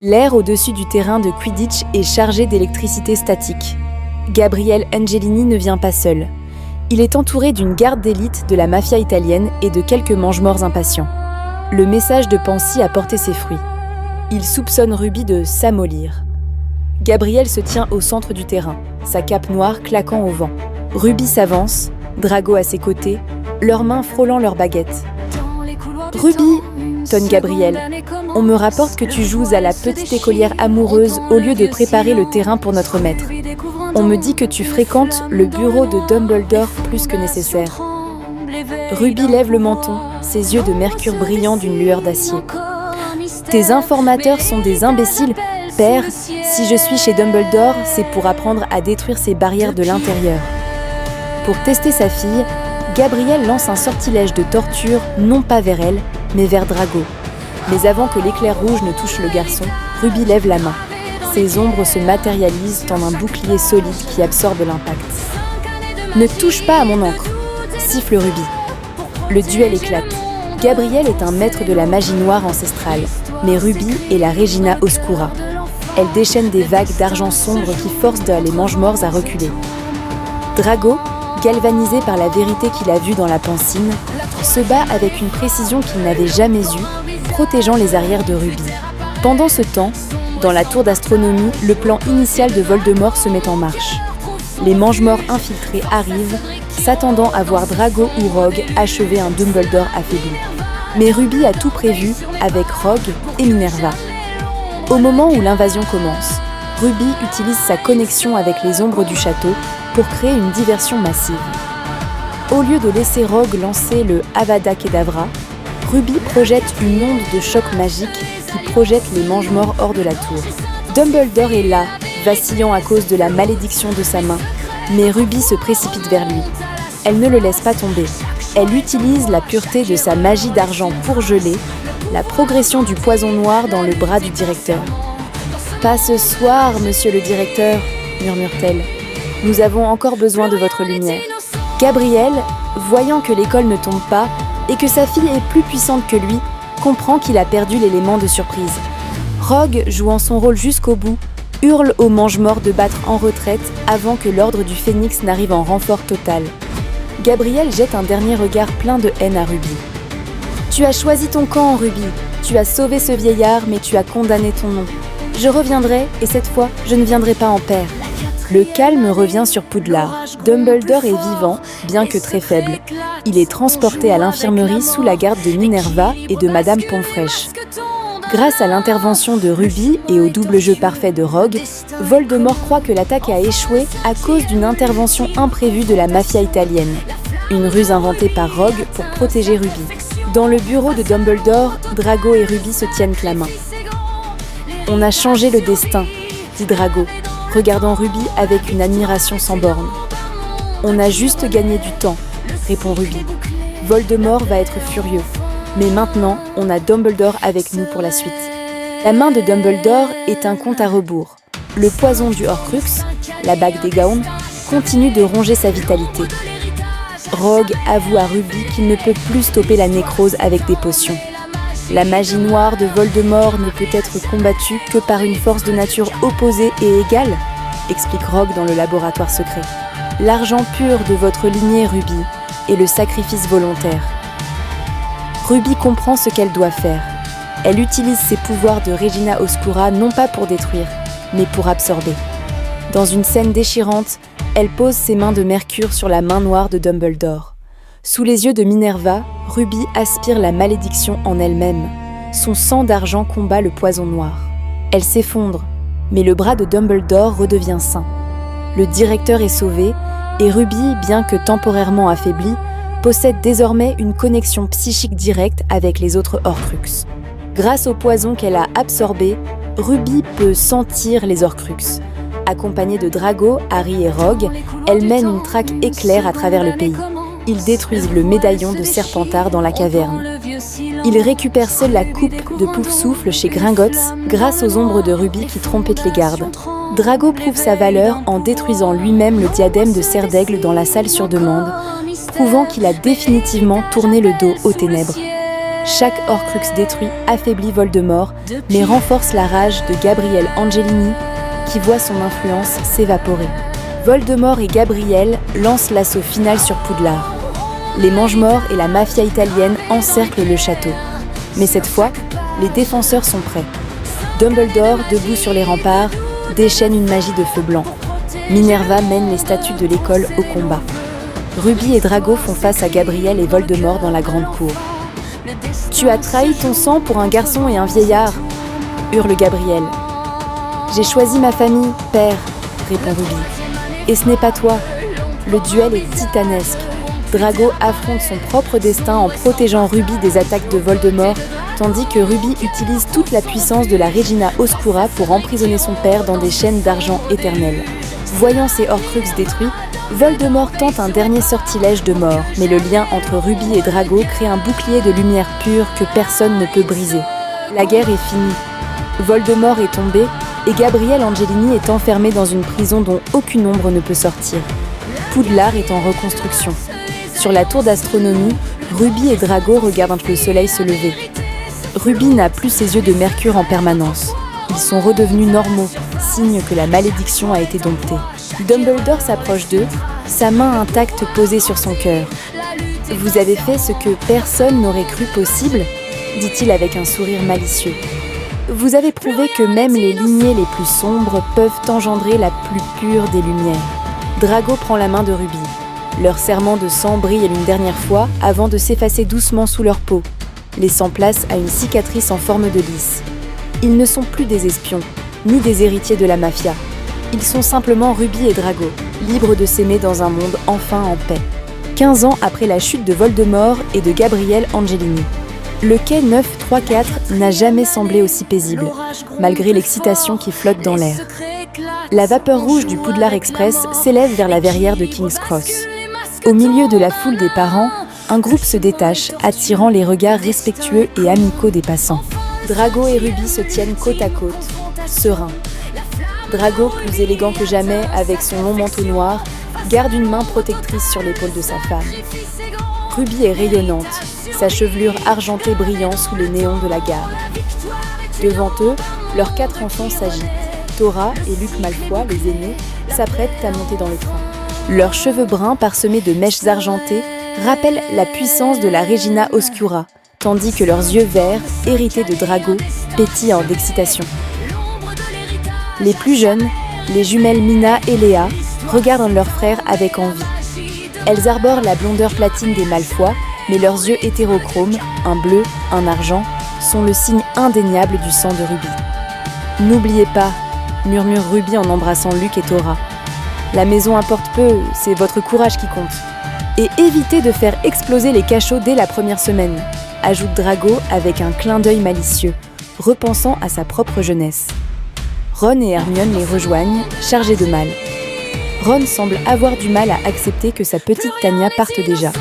L'air au-dessus du terrain de Quidditch est chargé d'électricité statique. Gabriel Angelini ne vient pas seul. Il est entouré d'une garde d'élite de la mafia italienne et de quelques mange-morts impatients. Le message de Pansy a porté ses fruits. Il soupçonne Ruby de s'amollir. Gabriel se tient au centre du terrain, sa cape noire claquant au vent. Ruby s'avance, Drago à ses côtés, leurs mains frôlant leurs baguettes. « Ruby !» tonne Gabriel. « On me rapporte que tu joues à la petite écolière amoureuse au lieu de préparer le terrain pour notre maître. On me dit que tu fréquentes le bureau de Dumbledore plus que nécessaire. » Ruby lève le menton, ses yeux de mercure brillant d'une lueur d'acier. « Tes informateurs sont des imbéciles. Père, si je suis chez Dumbledore, c'est pour apprendre à détruire ces barrières de l'intérieur. » Pour tester sa fille, Gabriel lance un sortilège de torture, non pas vers elle, mais vers Drago. Mais avant que l'éclair rouge ne touche le garçon, Ruby lève la main. Ses ombres se matérialisent en un bouclier solide qui absorbe l'impact. « Ne touche pas à mon encre !» siffle Ruby. Le duel éclate. Gabriel est un maître de la magie noire ancestrale, mais Ruby est la Regina Oscura. Elle déchaîne des vagues d'argent sombre qui forcent les mange-morts à reculer. Drago, galvanisé par la vérité qu'il a vue dans la pancine, se bat avec une précision qu'il n'avait jamais eue, protégeant les arrières de Ruby. Pendant ce temps, dans la tour d'astronomie, le plan initial de Voldemort se met en marche. Les mange-morts infiltrés arrivent, s'attendant à voir Drago ou Rogue achever un Dumbledore affaibli. Mais Ruby a tout prévu avec Rogue et Minerva. Au moment où l'invasion commence, Ruby utilise sa connexion avec les ombres du château pour créer une diversion massive. Au lieu de laisser Rogue lancer le Avada Kedavra, Ruby projette une onde de choc magique qui projette les mange-morts hors de la tour. Dumbledore est là, vacillant à cause de la malédiction de sa main, mais Ruby se précipite vers lui. Elle ne le laisse pas tomber. Elle utilise la pureté de sa magie d'argent pour geler la progression du poison noir dans le bras du directeur. « Pas ce soir, monsieur le directeur !» murmure-t-elle. « Nous avons encore besoin de votre lumière. » Gabriel, voyant que l'école ne tombe pas et que sa fille est plus puissante que lui, comprend qu'il a perdu l'élément de surprise. Rogue, jouant son rôle jusqu'au bout, hurle aux mange-morts de battre en retraite avant que l'ordre du Phénix n'arrive en renfort total. Gabriel jette un dernier regard plein de haine à Ruby. « Tu as choisi ton camp, Ruby. Tu as sauvé ce vieillard, mais tu as condamné ton nom. Je reviendrai, et cette fois, je ne viendrai pas en père. » Le calme revient sur Poudlard. Dumbledore est vivant, bien que très faible. Il est transporté à l'infirmerie sous la garde de Minerva et de Madame Pomfrèche. Grâce à l'intervention de Ruby et au double jeu parfait de Rogue, Voldemort croit que l'attaque a échoué à cause d'une intervention imprévue de la mafia italienne. Une ruse inventée par Rogue pour protéger Ruby. Dans le bureau de Dumbledore, Drago et Ruby se tiennent la main. « On a changé le destin », dit Drago, regardant Ruby avec une admiration sans borne. « On a juste gagné du temps », répond Ruby. « Voldemort va être furieux. Mais maintenant, on a Dumbledore avec nous pour la suite. » La main de Dumbledore est un compte à rebours. Le poison du Horcrux, la bague des Gaunes, continue de ronger sa vitalité. Rogue avoue à Ruby qu'il ne peut plus stopper la nécrose avec des potions. La magie noire de Voldemort ne peut être combattue que par une force de nature opposée et égale, explique Rogue dans le laboratoire secret. L'argent pur de votre lignée, Ruby, est le sacrifice volontaire. Ruby comprend ce qu'elle doit faire. Elle utilise ses pouvoirs de Regina Oscura non pas pour détruire, mais pour absorber. Dans une scène déchirante, elle pose ses mains de mercure sur la main noire de Dumbledore. Sous les yeux de Minerva, Ruby aspire la malédiction en elle-même. Son sang d'argent combat le poison noir. Elle s'effondre, mais le bras de Dumbledore redevient sain. Le directeur est sauvé, et Ruby, bien que temporairement affaiblie, possède désormais une connexion psychique directe avec les autres Horcrux. Grâce au poison qu'elle a absorbé, Ruby peut sentir les Horcrux. Accompagnée de Drago, Harry et Rogue, elle mène une traque éclair à travers le pays. Ils détruisent le médaillon de Serpentard dans la caverne. Ils récupèrent seule la coupe de Poufsouffle chez Gringotts grâce aux ombres de Ruby qui trompettent les gardes. Drago prouve sa valeur en détruisant lui-même le diadème de Serre d'Aigle dans la salle sur demande, prouvant qu'il a définitivement tourné le dos aux ténèbres. Chaque Horcrux détruit affaiblit Voldemort, mais renforce la rage de Gabriel Angelini, qui voit son influence s'évaporer. Voldemort et Gabriel lancent l'assaut final sur Poudlard. Les Mangemorts et la mafia italienne encerclent le château. Mais cette fois, les défenseurs sont prêts. Dumbledore, debout sur les remparts, déchaîne une magie de feu blanc. Minerva mène les statues de l'école au combat. Ruby et Drago font face à Gabriel et Voldemort dans la grande cour. « Tu as trahi ton sang pour un garçon et un vieillard !» hurle Gabriel. « J'ai choisi ma famille, père !» répond Ruby. « Et ce n'est pas toi. Le duel est titanesque. Drago affronte son propre destin en protégeant Ruby des attaques de Voldemort, tandis que Ruby utilise toute la puissance de la Regina Oscura pour emprisonner son père dans des chaînes d'argent éternelles. Voyant ses Horcruxes détruits, Voldemort tente un dernier sortilège de mort, mais le lien entre Ruby et Drago crée un bouclier de lumière pure que personne ne peut briser. La guerre est finie. Voldemort est tombé et Gabriel Angelini est enfermé dans une prison dont aucune ombre ne peut sortir. Poudlard est en reconstruction. Sur la tour d'astronomie, Ruby et Drago regardent le soleil se lever. Ruby n'a plus ses yeux de mercure en permanence. Ils sont redevenus normaux, signe que la malédiction a été domptée. Dumbledore s'approche d'eux, sa main intacte posée sur son cœur. « Vous avez fait ce que personne n'aurait cru possible ?» dit-il avec un sourire malicieux. « Vous avez prouvé que même les lignées les plus sombres peuvent engendrer la plus pure des lumières. » Drago prend la main de Ruby. Leur serment de sang brille une dernière fois avant de s'effacer doucement sous leur peau, laissant place à une cicatrice en forme de lys. Ils ne sont plus des espions, ni des héritiers de la mafia. Ils sont simplement Ruby et Drago, libres de s'aimer dans un monde enfin en paix. 15 ans après la chute de Voldemort et de Gabriel Angelini. Le quai 934 n'a jamais semblé aussi paisible, malgré l'excitation qui flotte dans l'air. La vapeur rouge du Poudlard Express s'élève vers la verrière de King's Cross. Au milieu de la foule des parents, un groupe se détache, attirant les regards respectueux et amicaux des passants. Drago et Ruby se tiennent côte à côte, sereins. Drago, plus élégant que jamais, avec son long manteau noir, garde une main protectrice sur l'épaule de sa femme. Ruby est rayonnante, sa chevelure argentée brillant sous les néons de la gare. Devant eux, leurs 4 enfants s'agitent. Tora et Luc Malfoy, les aînés, s'apprêtent à monter dans le train. Leurs cheveux bruns parsemés de mèches argentées rappellent la puissance de la Regina Oscura, tandis que leurs yeux verts, hérités de Drago, pétillent d'excitation. Les plus jeunes, les jumelles Mina et Léa, regardent leur frère avec envie. Elles arborent la blondeur platine des Malfoy, mais leurs yeux hétérochromes, un bleu, un argent, sont le signe indéniable du sang de Ruby. « N'oubliez pas », murmure Ruby en embrassant Luc et Tora. « La maison importe peu, c'est votre courage qui compte. Et évitez de faire exploser les cachots dès la première semaine », ajoute Drago avec un clin d'œil malicieux, repensant à sa propre jeunesse. Ron et Hermione les rejoignent, chargés de mal. Ron semble avoir du mal à accepter que sa petite Tania parte déjà.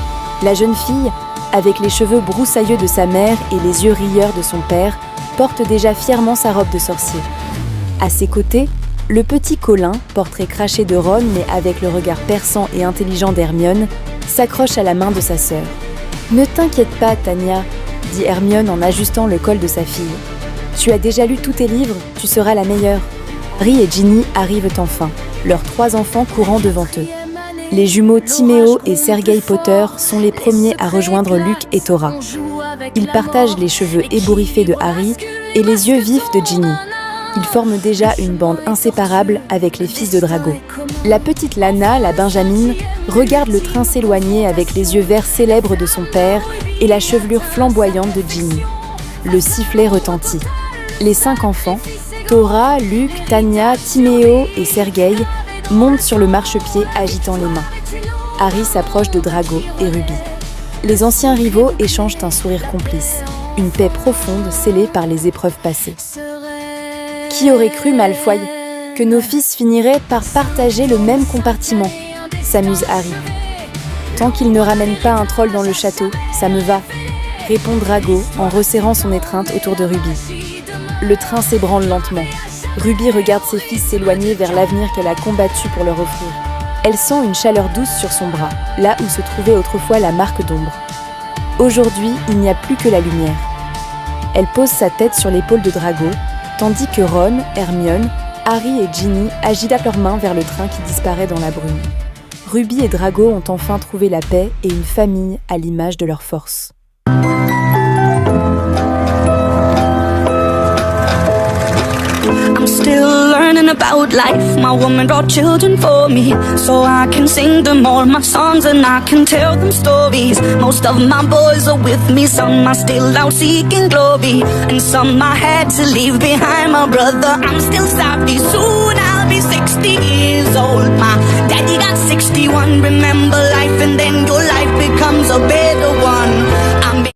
La jeune fille, avec les cheveux broussailleux de sa mère et les yeux rieurs de son père, porte déjà fièrement sa robe de sorcier. À ses côtés, le petit Colin, portrait craché de Ron mais avec le regard perçant et intelligent d'Hermione, s'accroche à la main de sa sœur. « Ne t'inquiète pas, Tania, » dit Hermione en ajustant le col de sa fille. « Tu as déjà lu tous tes livres, tu seras la meilleure. » Harry et Ginny arrivent enfin, leurs 3 enfants courant devant eux. Les jumeaux Timéo et Sergei Potter sont les premiers à rejoindre Luc et Tora. Ils partagent les cheveux ébouriffés de Harry et les yeux vifs de Ginny. Ils forment déjà une bande inséparable avec les fils de Drago. La petite Lana, la Benjamine, regarde le train s'éloigner avec les yeux verts célèbres de son père et la chevelure flamboyante de Ginny. Le sifflet retentit. Les 5 enfants, Tora, Luc, Tania, Timéo et Sergei, montent sur le marchepied agitant les mains. Harry s'approche de Drago et Ruby. Les anciens rivaux échangent un sourire complice, une paix profonde scellée par les épreuves passées. Qui aurait cru, Malfoy, que nos fils finiraient par partager le même compartiment, s'amuse Harry. Tant qu'il ne ramène pas un troll dans le château, ça me va, répond Drago en resserrant son étreinte autour de Ruby. Le train s'ébranle lentement. Ruby regarde ses fils s'éloigner vers l'avenir qu'elle a combattu pour leur offrir. Elle sent une chaleur douce sur son bras, là où se trouvait autrefois la marque d'ombre. Aujourd'hui, il n'y a plus que la lumière. Elle pose sa tête sur l'épaule de Drago, tandis que Ron, Hermione, Harry et Ginny agitent leurs mains vers le train qui disparaît dans la brume. Ruby et Drago ont enfin trouvé la paix et une famille à l'image de leur force. I'm still learning about life. My woman brought children for me, so I can sing them all my songs and I can tell them stories. Most of my boys are with me, some are still out seeking glory, and some I had to leave behind. My brother, I'm still savvy. Soon I'll be 60 years old. My daddy got 61. Remember life, and then your life becomes a better